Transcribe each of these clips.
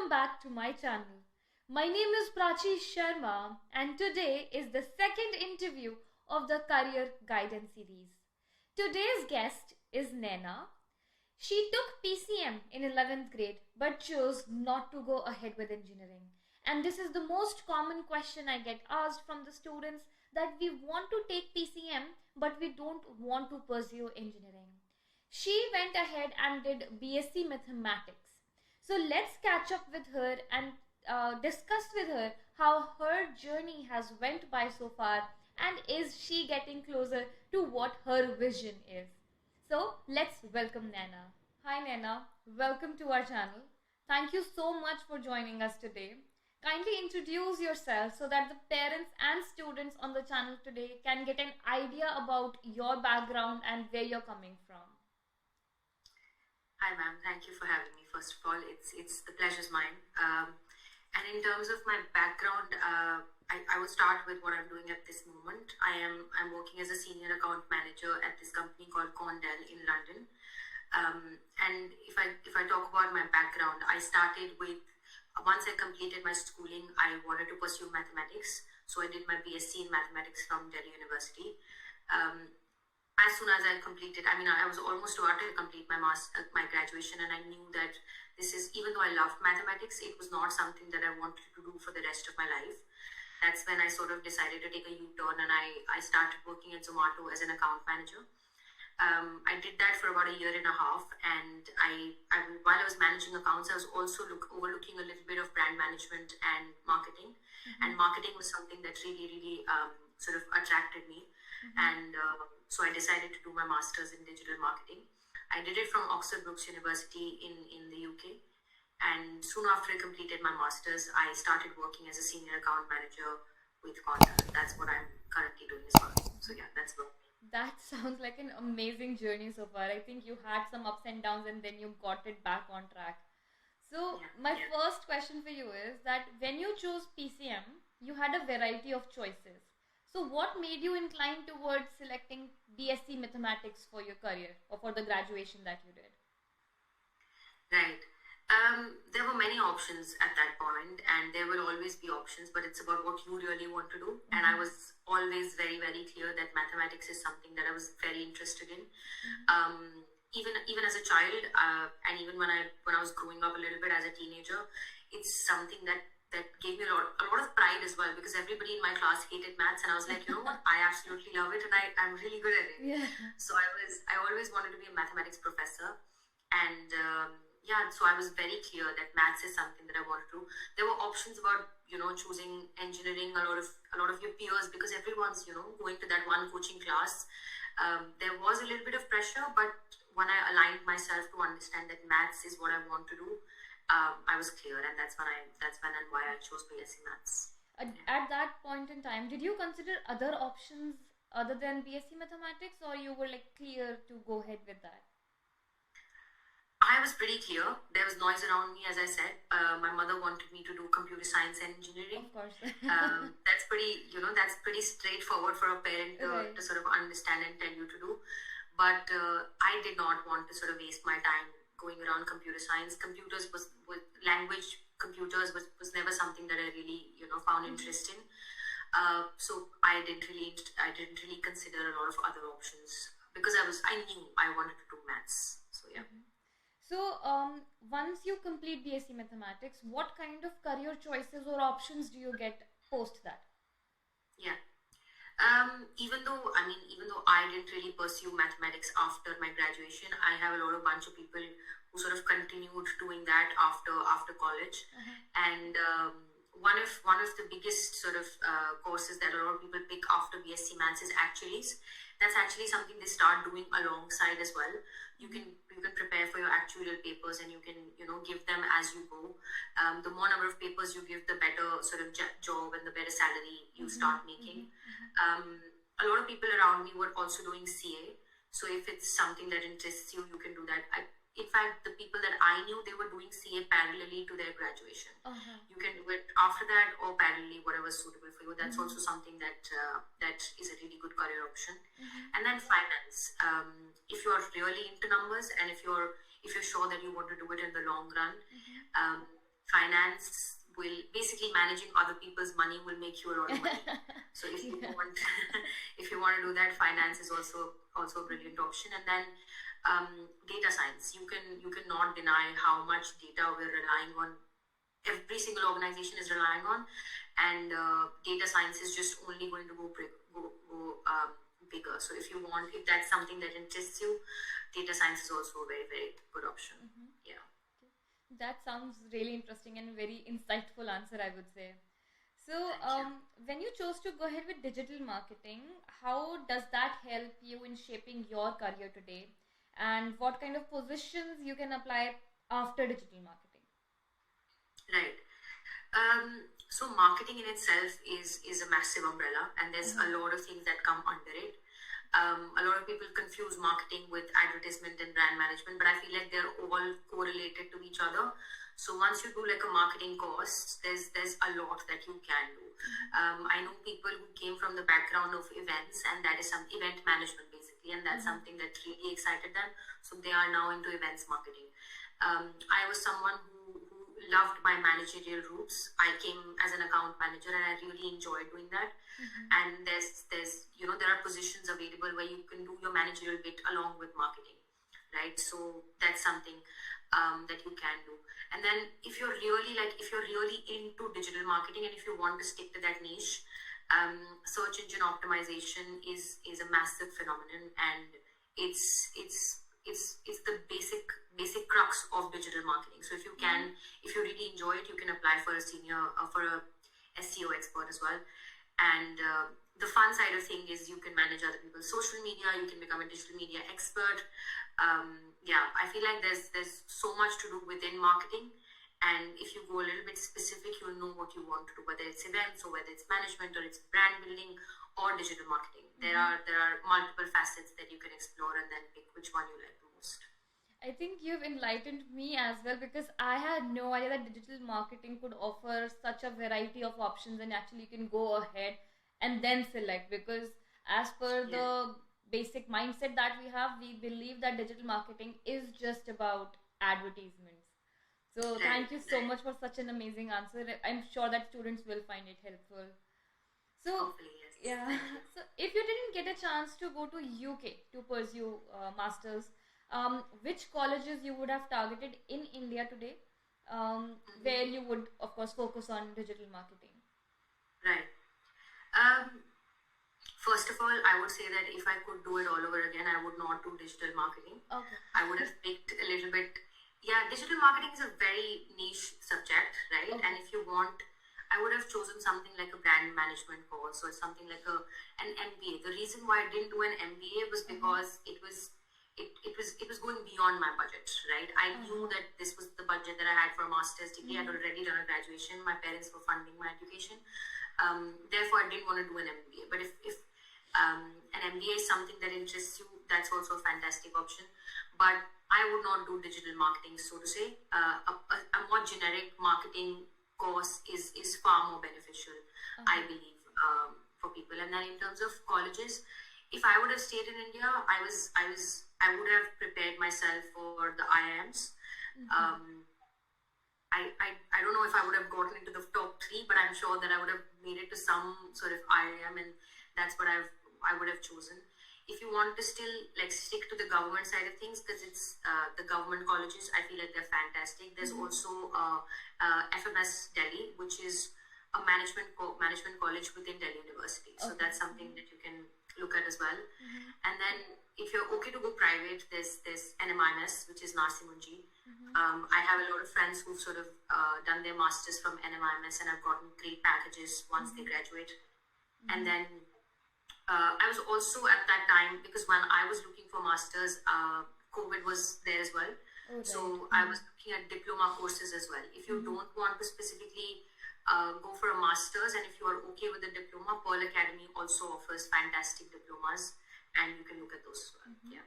back to my channel. My name is Prachi Sharma and today is the second interview of the Career Guidance series. Today's guest is Naina. She took PCM in 11th grade but chose not to go ahead with engineering. And this is the most common question I get asked from the students, that we want to take PCM but we don't want to pursue engineering. She went ahead and did BSC Mathematics. So let's catch up with her and discuss with her how her journey has went by so far, and is she getting closer to what her vision is. So let's welcome Naina. Hi Naina, welcome to our channel. Thank you so much for joining us today. Kindly introduce yourself so that the parents and students on the channel today can get an idea about your background and where you're coming from. Hi ma'am, thank you for having me. First of all, it's the pleasure's mine. And in terms of my background, I will start with what I'm doing at this moment. I'm working as a senior account manager at this company called Condell in London. And if I talk about my background, I started with, once I completed my schooling, I wanted to pursue mathematics. So I did my BSc in mathematics from Delhi University. As soon as I completed, I was almost about to complete my graduation, and I knew that this is, even though I loved mathematics, it was not something that I wanted to do for the rest of my life. That's when I sort of decided to take a U-turn, and I started working at Zomato as an account manager. I did that for about a year and a half, and while I was managing accounts, I was also overlooking a little bit of brand management and marketing. And marketing was something that really sort of attracted me. And so I decided to do my master's in digital marketing. I did it from Oxford Brookes University in the UK. And soon after I completed my master's, I started working as a senior account manager with Concise. That's what I'm currently doing as well. So yeah, that's what. That sounds like an amazing journey so far. I think you had some ups and downs and then you got it back on track. So my first question for you is that when you chose PCM, you had a variety of choices. So what made you inclined towards selecting BSc Mathematics for your career or for the graduation that you did? Right. There were many options at that point, and there will always be options, but it's about what you really want to do. And I was always very clear that mathematics is something that I was very interested in. Even as a child, and even when I was growing up a little bit as a teenager, it's something that gave me a lot of pride as well, because everybody in my class hated maths, and I was like, you know what, I absolutely love it, and I'm really good at it. So I always wanted to be a mathematics professor, and so I was very clear that maths is something that I wanted to do. There were options about choosing engineering. A lot of your peers, because everyone's going to that one coaching class. There was a little bit of pressure, but when I aligned myself to understand that maths is what I want to do, I was clear, and that's when and why I chose BSc Maths. At that point in time, did you consider other options other than BSc Mathematics, or you were like clear to go ahead with that? I was pretty clear. There was noise around me, as I said. My mother wanted me to do computer science and engineering. Of course. That's pretty straightforward for a parent to sort of understand and tell you to do. But I did not want to sort of waste my time going around computer science. Language computers was never something that I really found interest in. So I didn't really consider a lot of other options, because I knew I wanted to do maths. So yeah. So once you complete BSc Mathematics, what kind of career choices or options do you get post that? Yeah. Even though I didn't really pursue mathematics after my graduation, I have a bunch of people who sort of continued doing that after college. And one of the biggest sort of courses that a lot of people pick after BSc Maths is actuaries. That's actually something they start doing alongside as well. You can prepare for your actuarial papers, and you can give them as you go. The more number of papers you give, the better sort of job and the better salary you start making. A lot of people around me were also doing CA. So if it's something that interests you, you can do that. In fact, the people that I knew, they were doing CA parallelly to their graduation. You can do it after that or parallelly, whatever is suitable for you. That's also something that is a really good career option. And then finance. If you are really into numbers, and if you're sure that you want to do it in the long run, finance will basically managing other people's money will make you a lot of money. So if you want, if you want to do that, finance is also a brilliant option. And then data science, you cannot deny how much data we're relying on. Every single organization is relying on, and data science is just only going to go bigger. So if that's something that interests you, data science is also a very, very good option. Yeah. That sounds really interesting and very insightful answer, I would say. So, when you chose to go ahead with digital marketing, how does that help you in shaping your career today? And what kind of positions you can apply after digital marketing? Right. So marketing in itself is a massive umbrella, and there's a lot of things that come under it. A lot of people confuse marketing with advertisement and brand management, but I feel like they're all correlated to each other. So once you do like a marketing course, there's a lot that you can do. I know people who came from the background of events, and that is some event management basically, and that's something that really excited them. So they are now into events marketing. I was someone who loved my managerial roots. I came as an account manager, and I really enjoyed doing that. And there's there are positions available where you can do your managerial bit along with marketing, right? So that's something that you can do. And then if you're really into digital marketing, and if you want to stick to that niche, search engine optimization is a massive phenomenon, and it's the basic crux of digital marketing. So if you really enjoy it, you can apply for a SEO expert as well. And the fun side of thing is you can manage other people's social media. You can become a digital media expert. I feel like there's so much to do within marketing, and if you go a little bit specific, you'll know what you want to do, whether it's events or whether it's management or it's brand building or digital marketing. There are multiple facets that you can explore and then pick which one you like the most. I think you've enlightened me as well, because I had no idea that digital marketing could offer such a variety of options, and actually you can go ahead and then select, because as per the basic mindset that we have, we believe that digital marketing is just about advertisements. So thank you so much for such an amazing answer. I'm sure that students will find it helpful. So hopefully, yes. So if you didn't get a chance to go to UK to pursue masters, which colleges you would have targeted in India today, where you would of course focus on digital marketing? Right. First of all, I would say that if I could do it all over again, I would not do digital marketing. Okay. I would have picked a little bit. Yeah, digital marketing is a very niche subject, right? Okay. And if you want, I would have chosen something like a brand management course or something like an MBA. The reason why I didn't do an MBA was because it was going beyond my budget, right? I knew that this was the budget that I had for a master's degree. I'd already done a graduation. My parents were funding my education. Therefore, I didn't want to do an MBA. But if an MBA is something that interests you, that's also a fantastic option. But I would not do digital marketing, so to say. A more generic marketing course is far more beneficial, I believe, for people. And then in terms of colleges, if I would have stayed in India, I would have prepared myself for the IIMs. I don't know if I would have gotten into the top 3, but I'm sure that I would have made it to some sort of IIM, and that's what I would have chosen. If you want to still stick to the government side of things, because it's the government colleges, I feel like they're fantastic. There's also FMS Delhi, which is a management college within Delhi University. So that's something that you can look at as well. And then if you're okay to go private, there's NMIMS, which is Narsi Munji. I have a lot of friends who've sort of done their masters from NMIMS and have gotten great packages once they graduate. And then I was also at that time, because when I was looking for masters, COVID was there as well. Okay. So I was looking at diploma courses as well. If you don't want to specifically go for a master's, and if you are okay with the diploma, Pearl Academy also offers fantastic diplomas, and you can look at those as well. Yeah.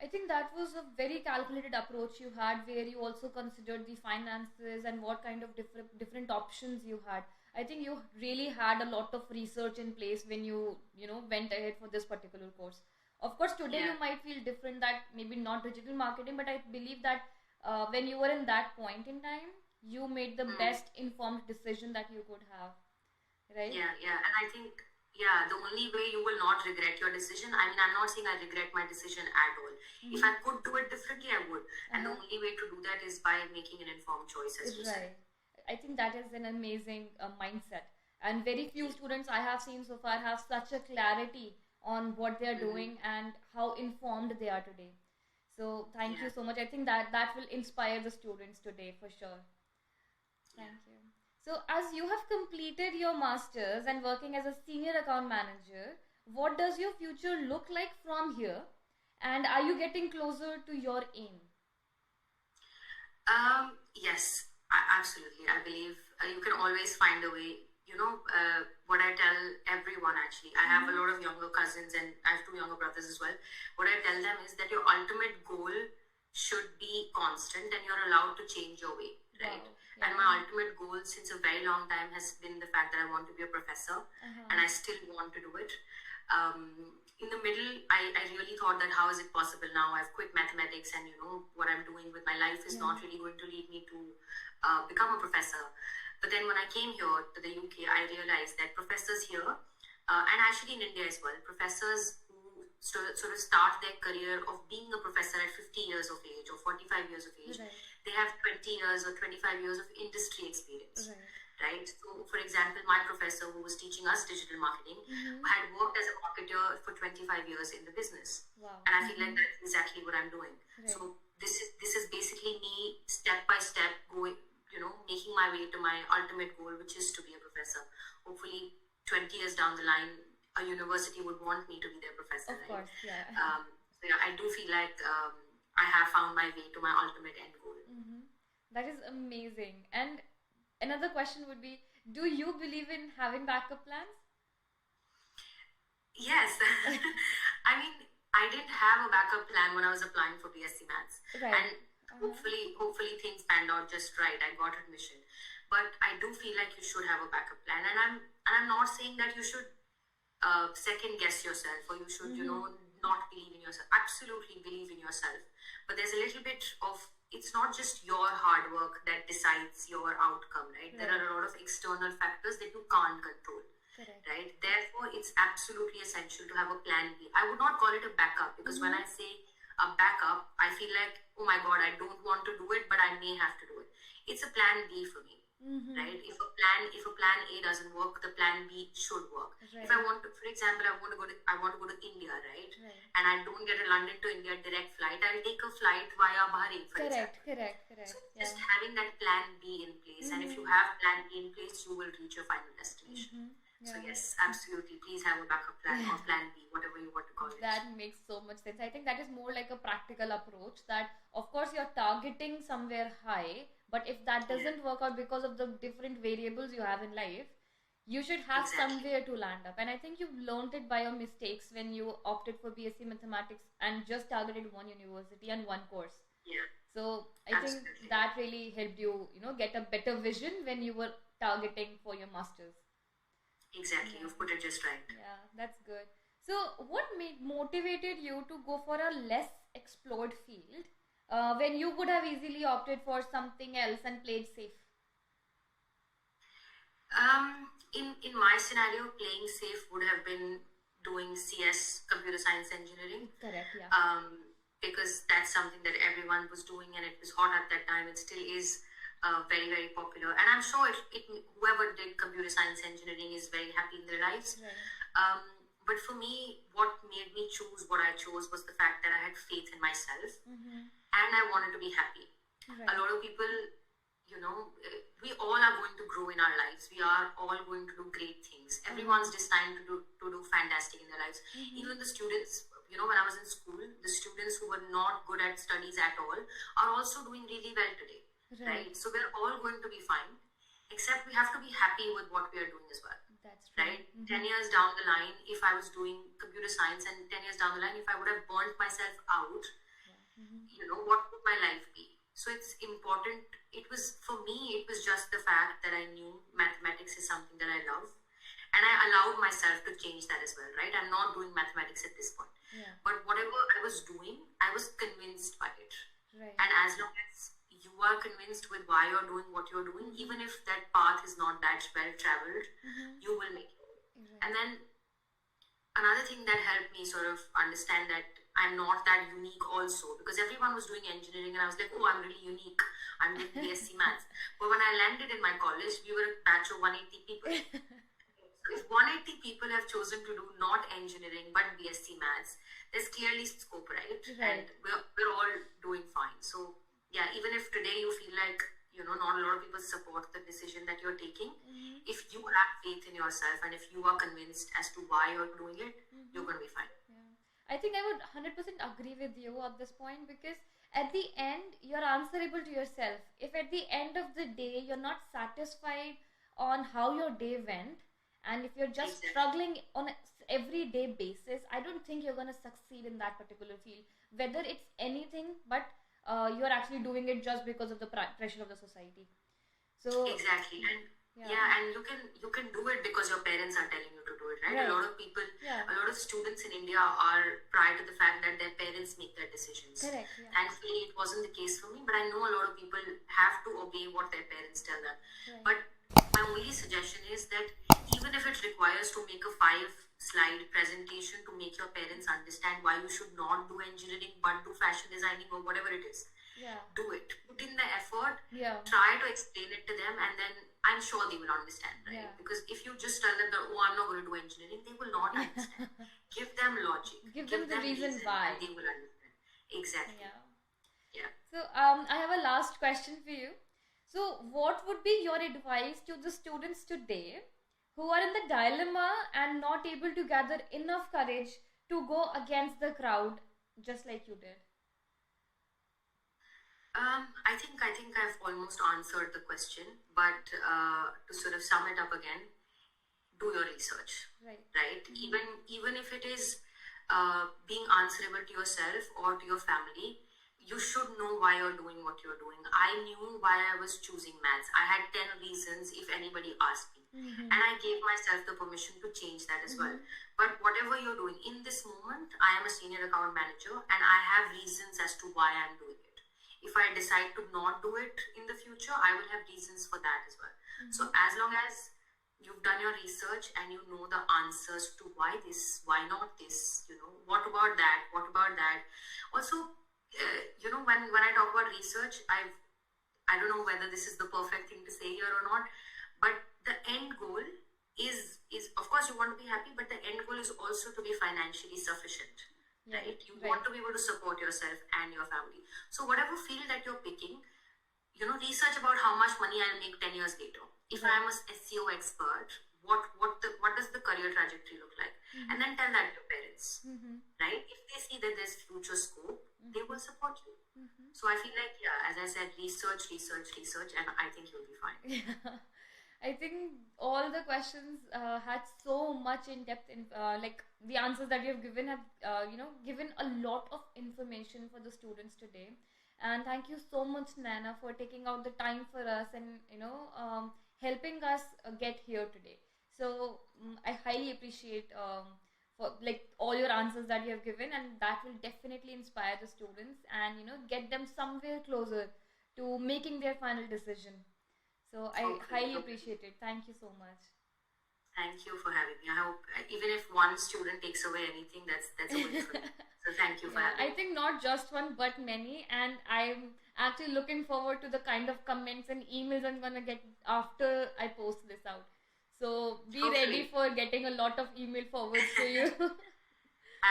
I think that was a very calculated approach you had, where you also considered the finances and what kind of different options you had. I think you really had a lot of research in place when you went ahead for this particular course. Of course, today you might feel different, that maybe not digital marketing, but I believe that when you were in that point in time, you made the best informed decision that you could have, right? Yeah, and I think, the only way you will not regret your decision, I mean, I'm not saying I regret my decision at all. If I could do it differently, I would. And the only way to do that is by making an informed choice, as you said. I think that is an amazing mindset. And very few students I have seen so far have such a clarity on what they are doing and how informed they are today. So thank you so much. I think that will inspire the students today for sure. Thank you. So as you have completed your masters and working as a senior account manager, what does your future look like from here? And are you getting closer to your aim? Yes, absolutely. I believe you can always find a way. What I tell everyone, actually, I have a lot of younger cousins and I have 2 younger brothers as well. What I tell them is that your ultimate goal should be constant and you're allowed to change your way, right? Wow. Yeah. And my ultimate goal since a very long time has been the fact that I want to be a professor, and I still want to do it. In the middle, I really thought that how is it possible now? I've quit mathematics and what I'm doing with my life is not really going to lead me to become a professor. But then when I came here to the UK, I realized that professors here, and actually in India as well, professors who sort of start their career of being a professor at 50 years of age or 45 years of age, they have 20 years or 25 years of industry experience. Right? So, for example, my professor who was teaching us digital marketing had worked as a marketer for 25 years in the business. Wow. And I feel like that's exactly what I'm doing. So this is basically me step by step going, making my way to my ultimate goal, which is to be a professor. Hopefully 20 years down the line, a university would want me to be their professor. Of course, yeah. So I do feel like I have found my way to my ultimate end goal. That is amazing. And another question would be, do you believe in having backup plans? Yes. I mean, I didn't have a backup plan when I was applying for BSC Maths. And hopefully things panned out just right. I got admission. But I do feel like you should have a backup plan. And I'm not saying that you should second guess yourself or you should, not believe in yourself. Absolutely believe in yourself. But there's a little bit of, it's not just your hard work that decides your outcome, right? There are a lot of external factors that you can't control, right? Therefore, it's absolutely essential to have a plan B. I would not call it a backup because when I say a backup, I feel like, oh my God, I don't want to do it, but I may have to do it. It's a plan B for me, right? If a plan A doesn't work, the plan B should work. If I want to, for example, I want to go to India, right? And I don't get a London to India direct flight, I'll take a flight via Bahrain, for example. Correct. So just having that plan B in place, and if you have plan B in place, you will reach your final destination. So yes, absolutely. Please have a backup plan or plan B, whatever you want to call it. That makes so much sense. I think that is more like a practical approach that, of course, you're targeting somewhere high, but if that doesn't work out because of the different variables you have in life, you should have somewhere to land up. And I think you've learned it by your mistakes when you opted for BSC Mathematics and just targeted one university and one course. So I think that really helped you, get a better vision when you were targeting for your masters. Exactly, you've put it just right. Yeah, that's good. So what motivated you to go for a less explored field when you could have easily opted for something else and played safe? In my scenario, playing safe would have been doing CS, computer science engineering. Correct, yeah. Because that's something that everyone was doing and it was hot at that time. It still is very, very popular. And I'm sure whoever did computer science engineering is very happy in their lives. But for me, what made me choose what I chose was the fact that I had faith in myself and I wanted to be happy. A lot of people, we all are going to grow in our lives. We are all going to do great things. Everyone's destined to do fantastic in their lives. Even the students, when I was in school, the students who were not good at studies at all are also doing really well today. Right? So we're all going to be fine, except we have to be happy with what we are doing as well. That's true. Right? 10 years down the line, if I was doing computer science and 10 years down the line, if I would have burnt myself out, what would my life be? So it's important. For me, it was just the fact that I knew mathematics is something that I love. And I allowed myself to change that as well, right? I'm not doing mathematics at this point. But whatever I was doing, I was convinced by it. And as long as you are convinced with why you're doing what you're doing, even if that path is not that well traveled, you will make it. And then another thing that helped me sort of understand that I'm not that unique also, because everyone was doing engineering and I was like, oh, I'm really unique. I'm doing BSc Maths. But when I landed in my college, we were a batch of 180 people. So if 180 people have chosen to do not engineering but BSc Maths, there's clearly scope, right? And we're all doing fine. So yeah, even if today you feel like, not a lot of people support the decision that you're taking, if you have faith in yourself and if you are convinced as to why you're doing it, you're going to be fine. I think I would 100% agree with you at this point, because at the end, you're answerable to yourself. If at the end of the day, you're not satisfied on how your day went, and if you're just struggling on an everyday basis, I don't think you're going to succeed in that particular field. Whether it's anything, but you're actually doing it just because of the pressure of the society. So exactly. And and you can do it because your parents are telling you to do it, right? A lot of people, a lot of students in India are prior to the fact that their parents make their decisions. Correct. Thankfully, it wasn't the case for me, but I know a lot of people have to obey what their parents tell them. But my only suggestion is that even if it requires to make a 5-slide presentation to make your parents understand why you should not do engineering but do fashion designing or whatever it is, do it. Put in the effort, try to explain it to them, and then I'm sure they will understand, right? Because if you just tell them that, oh, I'm not going to do engineering, they will not understand. Give them logic. Give them the reason why. And they will understand. Exactly. So I have a last question for you. So what would be your advice to the students today who are in the dilemma and not able to gather enough courage to go against the crowd just like you did? I think I've almost answered the question, but to sort of sum it up again, do your research, right? Even if it is being answerable to yourself or to your family, you should know why you're doing what you're doing. I knew why I was choosing maths. I had 10 reasons if anybody asked me. And I gave myself the permission to change that as well. But whatever you're doing, in this moment, I am a senior account manager and I have reasons as to why I'm doing it. If I decide to not do it in the future, I will have reasons for that as well. So as long as you've done your research and you know the answers to why this, why not this, what about that, Also, when I talk about research, I don't know whether this is the perfect thing to say here or not, but the end goal is of course you want to be happy, but the end goal is also to be financially sufficient. Right? You want to be able to support yourself and your family. So whatever field that you're picking, research about how much money I'll make 10 years later. If I'm a SEO expert, what does the career trajectory look like? And then tell that to your parents, right? If they see that there's future scope, they will support you. So I feel like, as I said, research, and I think you'll be fine. I think all the questions had so much in depth, like the answers that you have given have, given a lot of information for the students today. And thank you so much, Nana, for taking out the time for us and, helping us get here today. So I highly appreciate for like all your answers that you have given, and that will definitely inspire the students and, get them somewhere closer to making their final decision. So I highly appreciate it. Thank you so much. Thank you for having me. I hope even if one student takes away anything, that's a win for me. So thank you for having me. I think not just one, but many. And I'm actually looking forward to the kind of comments and emails I'm going to get after I post this out. So be ready for getting a lot of email forwards to you.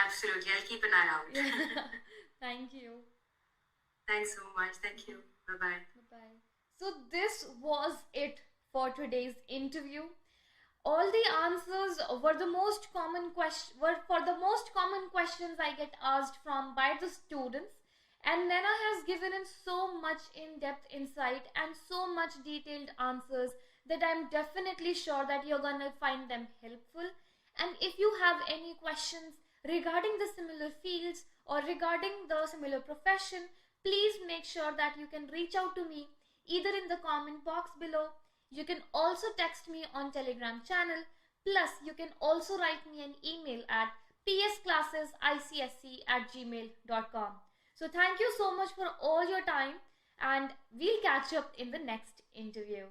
Absolutely. I'll keep an eye out. Thank you. Thanks so much. Thank you. Bye-bye. Bye-bye. So this was it for today's interview. All the answers were the most common questions I get asked from by the students, and Nana has given in so much in-depth insight and so much detailed answers that I'm definitely sure that you're gonna find them helpful. And if you have any questions regarding the similar fields or regarding the similar profession, please make sure that you can reach out to me either in the comment box below. You can also text me on Telegram channel. Plus, you can also write me an email at psclassesicsc@gmail.com. So thank you so much for all your time. and we'll catch up in the next interview.